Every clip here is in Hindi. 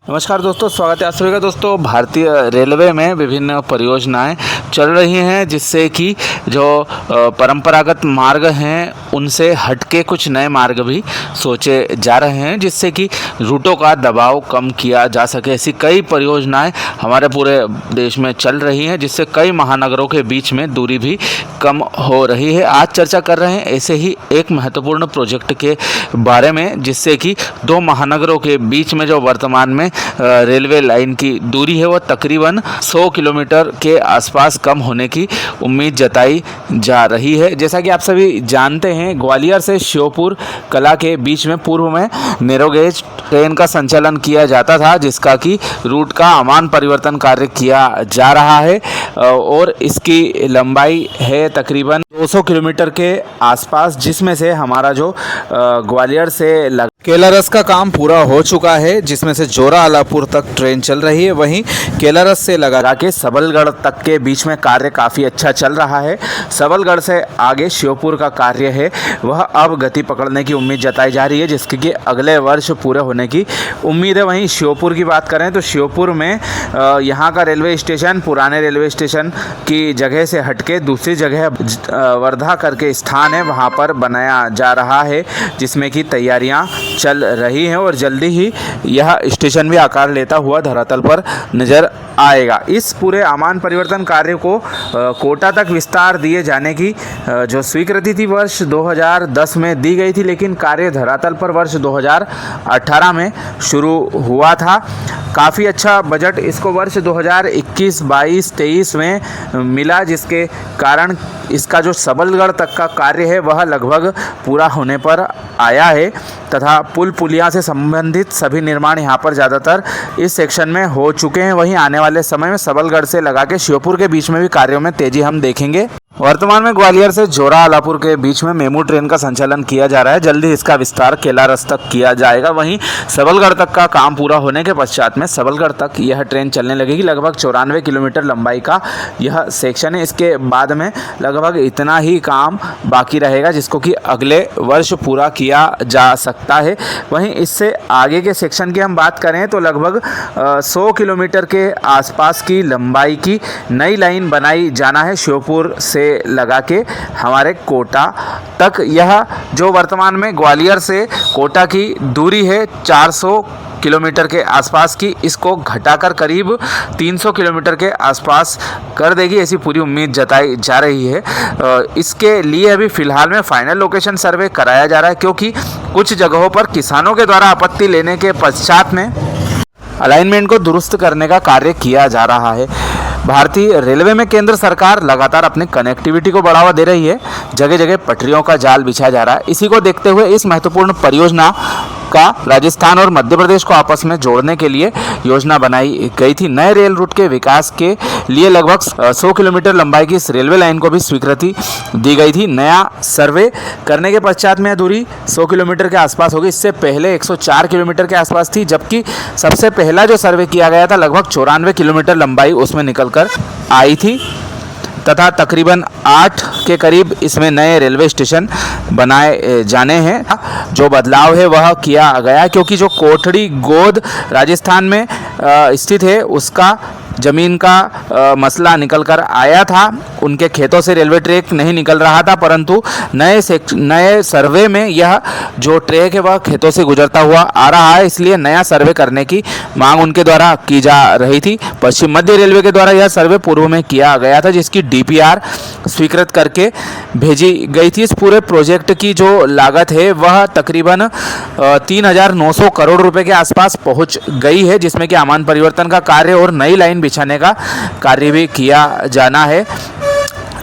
नमस्कार दोस्तों, स्वागत है आप सभी का। दोस्तों, भारतीय रेलवे में विभिन्न परियोजनाएं चल रही हैं, जिससे कि जो परंपरागत मार्ग हैं उनसे हटके कुछ नए मार्ग भी सोचे जा रहे हैं, जिससे कि रूटों का दबाव कम किया जा सके। ऐसी कई परियोजनाएं हमारे पूरे देश में चल रही हैं, जिससे कई महानगरों के बीच में दूरी भी कम हो रही है। आज चर्चा कर रहे हैं ऐसे ही एक महत्वपूर्ण प्रोजेक्ट के बारे में, जिससे कि दो महानगरों के बीच में जो वर्तमान में रेलवे लाइन की दूरी है, वह तकरीबन 100 किलोमीटर के आसपास कम होने की उम्मीद जताई जा रही है। जैसा कि आप सभी जानते हैं, ग्वालियर से श्योपुर कला के बीच में पूर्व में नैरोगेज ट्रेन का संचालन किया जाता था, जिसका कि रूट का आमान परिवर्तन कार्य किया जा रहा है और इसकी लंबाई है तकरीबन 200 किलोमीटर के आसपास, जिसमें से हमारा जो ग्वालियर से केलारस का काम पूरा हो चुका है, जिसमें से जोरा आलापुर तक ट्रेन चल रही है। वहीं केलारस से लगा के सबलगढ़ तक के बीच में कार्य काफ़ी अच्छा चल रहा है। सबलगढ़ से आगे श्योपुर का कार्य है, वह अब गति पकड़ने की उम्मीद जताई जा रही है, जिसके कि अगले वर्ष पूरे होने की उम्मीद है। वहीं श्योपुर की बात करें तो श्योपुर में यहाँ का रेलवे स्टेशन पुराने रेलवे स्टेशन की जगह से हटके दूसरी जगह वर्धा करके स्थान है, वहाँ पर बनाया जा रहा है, जिसमें कि तैयारियाँ चल रही हैं और जल्दी ही यह स्टेशन भी आकार लेता हुआ धरातल पर नज़र आएगा। इस पूरे आमान परिवर्तन कार्य को कोटा तक विस्तार दिए जाने की जो स्वीकृति थी वर्ष 2010 में दी गई थी, लेकिन कार्य धरातल पर वर्ष 2018 में शुरू हुआ था। काफ़ी अच्छा बजट इसको वर्ष 2021, 22, 23 में मिला, जिसके कारण इसका जो सबलगढ़ तक का कार्य है वह लगभग पूरा होने पर आया है तथा पुल पुलिया से संबंधित सभी निर्माण यहाँ पर ज़्यादातर इस सेक्शन में हो चुके हैं। वहीं आने वाले समय में सबलगढ़ से लगा के श्योपुर के बीच में भी कार्यों में तेजी हम देखेंगे। वर्तमान में ग्वालियर से जोरा आलापुर के बीच में मेमू ट्रेन का संचालन किया जा रहा है, जल्दी इसका विस्तार केलारस तक किया जाएगा। वहीं सबलगढ़ तक का काम पूरा होने के पश्चात में सबलगढ़ तक यह ट्रेन चलने लगेगी। लगभग 94 किलोमीटर लंबाई का यह सेक्शन है। इसके बाद में लगभग इतना ही काम बाकी रहेगा, जिसको कि अगले वर्ष पूरा किया जा सकता है। वहीं इससे आगे के सेक्शन की हम बात करें तो लगभग 100 किलोमीटर के आसपास की लंबाई की नई लाइन बनाई जाना है श्योपुर से लगा के हमारे कोटा तक। यह जो वर्तमान में ग्वालियर से कोटा की दूरी है 400 किलोमीटर के आसपास की, इसको घटाकर करीब 300 किलोमीटर के आसपास कर देगी, ऐसी पूरी उम्मीद जताई जा रही है। इसके लिए अभी फ़िलहाल में फाइनल लोकेशन सर्वे कराया जा रहा है, क्योंकि कुछ जगहों पर किसानों के द्वारा आपत्ति लेने के पश्चात में अलाइनमेंट को दुरुस्त करने का कार्य किया जा रहा है। भारतीय रेलवे में केंद्र सरकार लगातार अपनी कनेक्टिविटी को बढ़ावा दे रही है, जगह जगह पटरियों का जाल बिछाया जा रहा है। इसी को देखते हुए इस महत्वपूर्ण परियोजना का राजस्थान और मध्य प्रदेश को आपस में जोड़ने के लिए योजना बनाई गई थी। नए रेल रूट के विकास के लिए लगभग 100 किलोमीटर लंबाई की इस रेलवे लाइन को भी स्वीकृति दी गई थी। नया सर्वे करने के पश्चात में दूरी 100 किलोमीटर के आसपास होगी। इससे पहले 104 किलोमीटर के आसपास थी, जबकि सबसे पहला जो सर्वे किया गया था लगभग 94 किलोमीटर लंबाई उसमें निकलकर आई थी तथा तकरीबन 8 के करीब इसमें नए रेलवे स्टेशन बनाए जाने हैं। जो बदलाव है वह किया गया, क्योंकि जो कोठड़ी गोद राजस्थान में स्थित है उसका ज़मीन का मसला निकल कर आया था। उनके खेतों से रेलवे ट्रैक नहीं निकल रहा था, परंतु नए सर्वे में यह जो ट्रैक है वह खेतों से गुजरता हुआ आ रहा है, इसलिए नया सर्वे करने की मांग उनके द्वारा की जा रही थी। पश्चिम मध्य रेलवे के द्वारा यह सर्वे पूर्व में किया गया था, जिसकी DPR स्वीकृत करके भेजी गई थी। इस पूरे प्रोजेक्ट की जो लागत है वह तकरीबन 3,900 करोड़ रुपए के आसपास पहुंच गई है, जिसमें कि आमान परिवर्तन का कार्य और नई लाइन बिछाने का कार्य भी किया जाना है।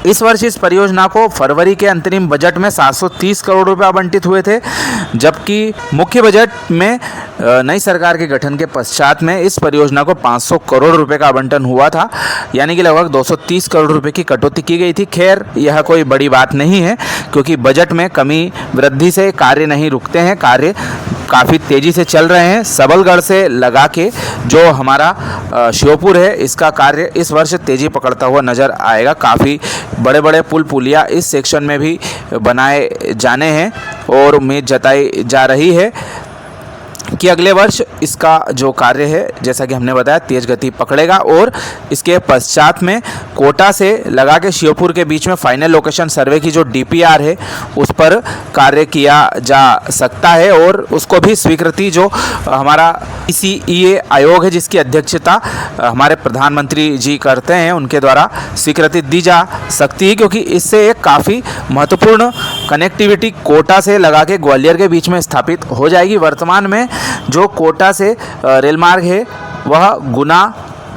इस वर्ष इस परियोजना को फरवरी के अंतरिम बजट में 730 करोड़ रुपए आवंटित हुए थे, जबकि मुख्य बजट में नई सरकार के गठन के पश्चात में इस परियोजना को 500 करोड़ रुपए का आवंटन हुआ था, यानी कि लगभग 230 करोड़ रुपए की कटौती की गई थी। खैर, यह कोई बड़ी बात नहीं है, क्योंकि बजट में कमी वृद्धि से कार्य नहीं रुकते हैं, कार्य काफ़ी तेज़ी से चल रहे हैं। सबलगढ़ से लगा के जो हमारा श्योपुर है, इसका कार्य इस वर्ष तेज़ी पकड़ता हुआ नज़र आएगा। काफ़ी बड़े बड़े पुल पुलिया इस सेक्शन में भी बनाए जाने हैं और उम्मीद जताई जा रही है कि अगले वर्ष इसका जो कार्य है, जैसा कि हमने बताया, तेज गति पकड़ेगा और इसके पश्चात में कोटा से लगा के श्योपुर के बीच में फाइनल लोकेशन सर्वे की जो DPR है उस पर कार्य किया जा सकता है और उसको भी स्वीकृति जो हमारा ECEA आयोग है जिसकी अध्यक्षता हमारे प्रधानमंत्री जी करते हैं उनके द्वारा स्वीकृति दी जा सकती है, क्योंकि इससे एक काफ़ी महत्वपूर्ण कनेक्टिविटी कोटा से लगा के ग्वालियर के बीच में स्थापित हो जाएगी। वर्तमान में जो कोटा से रेल मार्ग है वह गुना,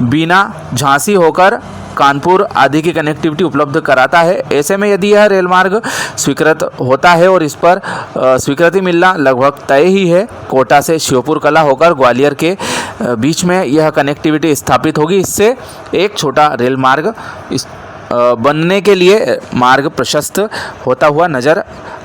बीना, झांसी होकर कानपुर आदि की कनेक्टिविटी उपलब्ध कराता है। ऐसे में यदि यह रेल मार्ग स्वीकृत होता है और इस पर स्वीकृति मिलना लगभग तय ही है, कोटा से श्योपुर कला होकर ग्वालियर के बीच में यह कनेक्टिविटी स्थापित होगी। इससे एक छोटा रेल मार्ग बनने के लिए मार्ग प्रशस्त होता हुआ नज़र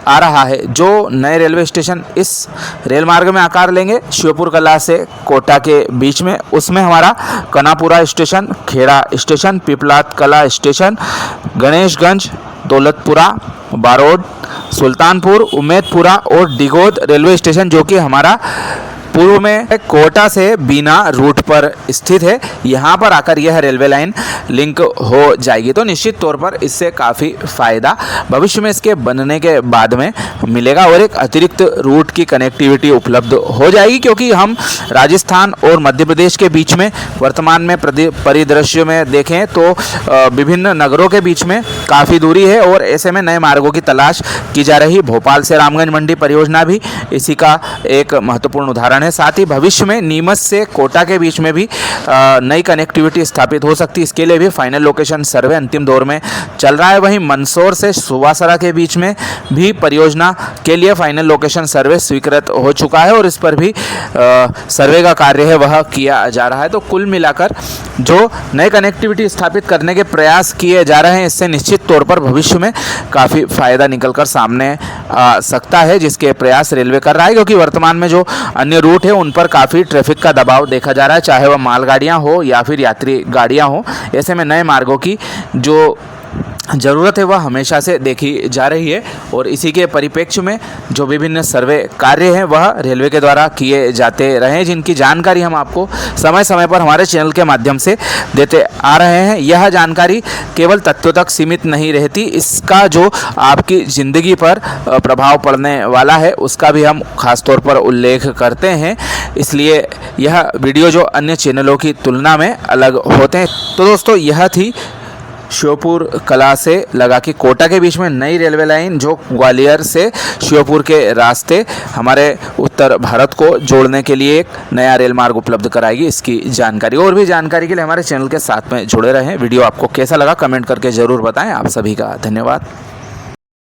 आ रहा है। जो नए रेलवे स्टेशन इस रेल मार्ग में आकार लेंगे श्योपुर कला से कोटा के बीच में, उसमें हमारा कनापुरा स्टेशन, खेड़ा स्टेशन, पिपलाद कला स्टेशन, गणेशगंज, दौलतपुरा, बारोड, सुल्तानपुर, उमेदपुरा और डिगोद रेलवे स्टेशन जो कि हमारा पूर्व में कोटा से बीना रूट पर स्थित है, यहाँ पर आकर यह रेलवे लाइन लिंक हो जाएगी। तो निश्चित तौर पर इससे काफ़ी फ़ायदा भविष्य में इसके बनने के बाद में मिलेगा और एक अतिरिक्त रूट की कनेक्टिविटी उपलब्ध हो जाएगी, क्योंकि हम राजस्थान और मध्य प्रदेश के बीच में वर्तमान में परिदृश्य में देखें तो विभिन्न नगरों के बीच में काफ़ी दूरी है और ऐसे में नए मार्गों की तलाश की जा रही। भोपाल से रामगंज मंडी परियोजना भी इसी का एक महत्वपूर्ण उदाहरण है। साथ ही भविष्य में नीमच से कोटा के बीच में भी नई कनेक्टिविटी स्थापित हो सकती है। इसके लिए भी फाइनल लोकेशन सर्वे अंतिम दौर में चल रहा है। वहीं मंदसौर से सुवासरा के बीच में भी परियोजना के लिए फाइनल लोकेशन सर्वे स्वीकृत हो चुका है और इस पर भी सर्वे का कार्य है वह किया जा रहा है। तो कुल मिलाकर जो नई कनेक्टिविटी स्थापित करने के प्रयास किए जा रहे हैं, इससे निश्चित तौर पर भविष्य में काफ़ी फायदा निकलकर सामने आ सकता है, जिसके प्रयास रेलवे कर रहा है। क्योंकि वर्तमान में जो अन्य रूट है उन पर काफ़ी ट्रैफिक का दबाव देखा जा रहा है, चाहे वह मालगाड़ियाँ हो या फिर यात्री गाड़ियाँ हो। ऐसे में नए मार्गों की जो ज़रूरत है वह हमेशा से देखी जा रही है और इसी के परिप्रेक्ष्य में जो विभिन्न सर्वे कार्य हैं वह रेलवे के द्वारा किए जाते रहे, जिनकी जानकारी हम आपको समय समय पर हमारे चैनल के माध्यम से देते आ रहे हैं। यह जानकारी केवल तथ्यों तक सीमित नहीं रहती, इसका जो आपकी ज़िंदगी पर प्रभाव पड़ने वाला है उसका भी हम खास तौर पर उल्लेख करते हैं, इसलिए यह वीडियो जो अन्य चैनलों की तुलना में अलग होते हैं। तो दोस्तों, यह थी श्योपुर कला से लगा के कोटा के बीच में नई रेलवे लाइन जो ग्वालियर से श्योपुर के रास्ते हमारे उत्तर भारत को जोड़ने के लिए एक नया रेल मार्ग उपलब्ध कराएगी। इसकी जानकारी और भी जानकारी के लिए हमारे चैनल के साथ में जुड़े रहें। वीडियो आपको कैसा लगा कमेंट करके ज़रूर बताएं। आप सभी का धन्यवाद।